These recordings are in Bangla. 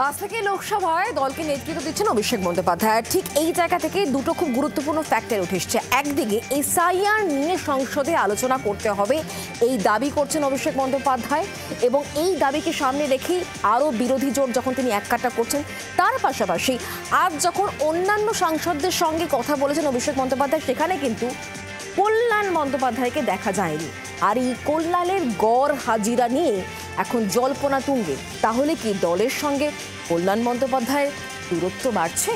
আজ থেকে লোকসভায় দলকে নেতৃত্ব দিচ্ছেন অভিষেক বন্দ্যোপাধ্যায়। ঠিক এই জায়গা থেকে দুটো খুব গুরুত্বপূর্ণ ফ্যাক্টর উঠে এসছে। একদিকে এসআইআর নিয়ে সংসদে আলোচনা করতে হবে, এই দাবি করছেন অভিষেক বন্দ্যোপাধ্যায়, এবং এই দাবিকে সামনে রেখেই আরও বিরোধী জোট যখন তিনি এককাট্টা করছেন, তার পাশাপাশি আজ যখন অন্যান্য সাংসদদের সঙ্গে কথা বলেছেন অভিষেক বন্দ্যোপাধ্যায়, সেখানে কিন্তু কল্যাণ বন্দ্যোপাধ্যায়কে দেখা যায়নি। আর এই কল্যাণের গড় হাজিরা নিয়ে এখন জল্পনা তুঙ্গে। তাহলে কি দলের সঙ্গে কল্যাণ বন্দ্যোপাধ্যায়ের দূরত্ব বাড়ছে?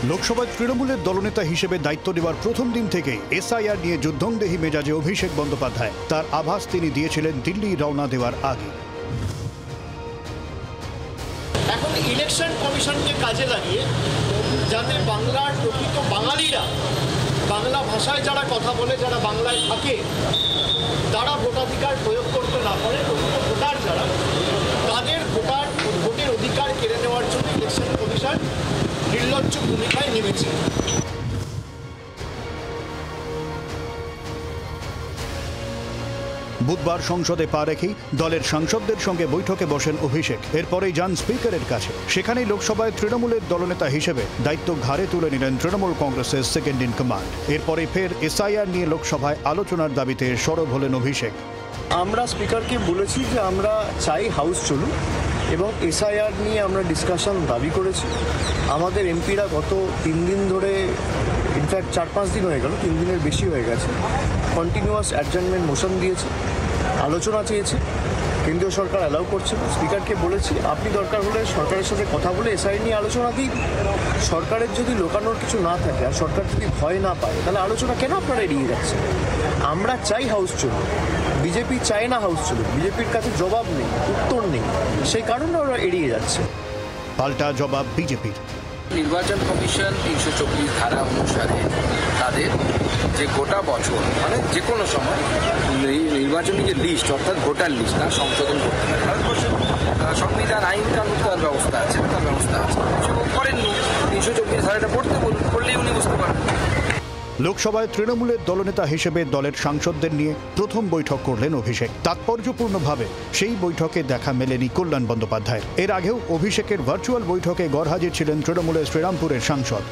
লোকসভায় তৃণমূলের দলনেতা হিসেবে দায়িত্ব নেওয়ার প্রথম দিন থেকেই এসআইআর নিয়ে যুদ্ধংদেহী মেজাজে অভিষেক বন্দ্যোপাধ্যায়। তার আভাস তিনি দিয়েছিলেন দিল্লি রওনা দেওয়ার আগে। এখন ইলেকশন কমিশনকে কাজে লাগিয়ে যাতে বাংলার প্রকৃত বাঙালিরা, বাংলা ভাষায় যারা কথা বলে, যারা বাংলায় থাকে, তারা ভোটাধিকার প্রয়োগ করতে না পারে, প্রকৃত ভোটার যারা, তাদের ভোটের অধিকার কেড়ে নেওয়ার জন্য ইলেকশন কমিশন নির্লজ্জ ভূমিকায় নেমেছে। বুধবার সংসদে পা রেখেই দলের সাংসদদের সঙ্গে বৈঠকে বসেন অভিষেক। এরপরেই যান স্পিকারের কাছে। সেখানেই লোকসভায় তৃণমূলের দলনেতা হিসেবে দায়িত্ব ঘাড়ে তুলে নিলেন তৃণমূল কংগ্রেসের সেকেন্ড ইন কমান্ড। এরপরে ফের এসআইআর নিয়ে লোকসভায় আলোচনার দাবিতে সরব হলেন অভিষেক। আমরা স্পিকারকে বলেছি যে আমরা চাই হাউস চলুক এবং এসআইআর নিয়ে আমরা ডিসকাশন দাবি করেছি। আমাদের এমপিরা গত 3 দিন ধরে, ইনফ্যাক্ট 4-5 দিন হয়ে গেল, 3 দিনের বেশি হয়ে গেছে, কন্টিনিউয়াস অ্যাডজার্নমেন্ট মোশন দিয়েছে, আলোচনা চেয়েছে। কেন্দ্রীয় সরকার অ্যালাউ করছে না। স্পিকারকে বলেছি আপনি দরকার হলে সরকারের সাথে কথা বলে এসআইআর নিয়ে আলোচনা দিন। সরকারের যদি লোকানোর কিছু না থাকে আর সরকার যদি ভয় না পায়, তাহলে আলোচনা কেন আপনারা এড়িয়ে যাচ্ছেন? আমরা চাই হাউস চলুক, বিজেপি চায় না হাউস চলুক। বিজেপির কাছে জবাব নেই, উত্তর নেই, সেই কারণে ওরা এড়িয়ে যাচ্ছে। পাল্টা জবাব বিজেপির। নির্বাচন কমিশন 324 ধারা অনুসারে তাদের যে গোটা বছর, মানে যে কোনো সময় নির্বাচনী যে লিস্ট, অর্থাৎ ভোটার লিস্ট, তার সংশোধন করতে পারে। ভারতবর্ষের সংবিধান, আইন কানুন, তার ব্যবস্থা আছে, তার ব্যবস্থা আছে। সেগুলো করেননি। 324 ধারাটা পড়লেই উনি বুঝতে পারেন। লোকসভায় তৃণমূলের দলনেতা হিসেবে দলের সাংসদদের নিয়ে প্রথম বৈঠক করলেন অভিষেক। তাৎপর্যপূর্ণভাবে সেই বৈঠকে দেখা মেলেনি কল্যাণ বন্দ্যোপাধ্যায়ের। এর আগেও অভিষেকের ভার্চুয়াল বৈঠকে গড়হাজির ছিলেন তৃণমূলের শ্রীরামপুরের সাংসদ।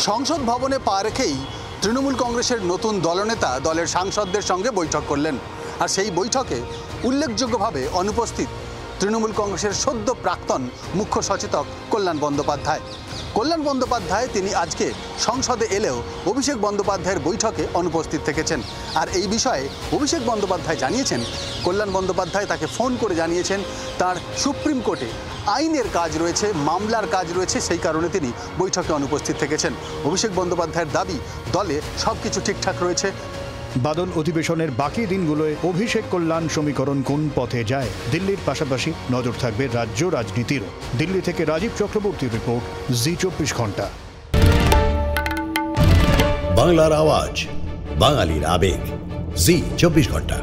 সংসদ ভবনে পা রেখেই তৃণমূল কংগ্রেসের নতুন দলনেতা দলের সাংসদদের সঙ্গে বৈঠক করলেন। আর সেই বৈঠকে উল্লেখযোগ্যভাবে অনুপস্থিত তৃণমূল কংগ্রেসের সদ্য প্রাক্তন মুখ্য সচেতক কল্যাণ বন্দ্যোপাধ্যায়। কল্যাণ বন্দ্যোপাধ্যায় তিনি আজকে সংসদে এলেও অভিষেক বন্দ্যোপাধ্যায়ের বৈঠকে অনুপস্থিত থেকেছেন। আর এই বিষয়ে অভিষেক বন্দ্যোপাধ্যায় জানিয়েছেন, কল্যাণ বন্দ্যোপাধ্যায় তাকে ফোন করে জানিয়েছেন তার সুপ্রিম কোর্টে আইনের কাজ রয়েছে, মামলার কাজ রয়েছে, সেই কারণে তিনি বৈঠকে অনুপস্থিত থেকেছেন। অভিষেক বন্দ্যোপাধ্যায়ের দাবি, দলে সব কিছু ঠিকঠাক রয়েছে। বাদল অধিবেশনের বাকি দিনগুলোয় অভিষেক কল্যাণ সমীকরণ কোন পথে যায়? দিল্লির পাশাপাশি নজর থাকবে রাজ্য রাজনীতিরও। দিল্লি থেকে রাজীব চক্রবর্তীর রিপোর্ট, জি 24 ঘন্টা। বাংলার আওয়াজ, বাঙালির আবেগ, জি 24 ঘন্টা।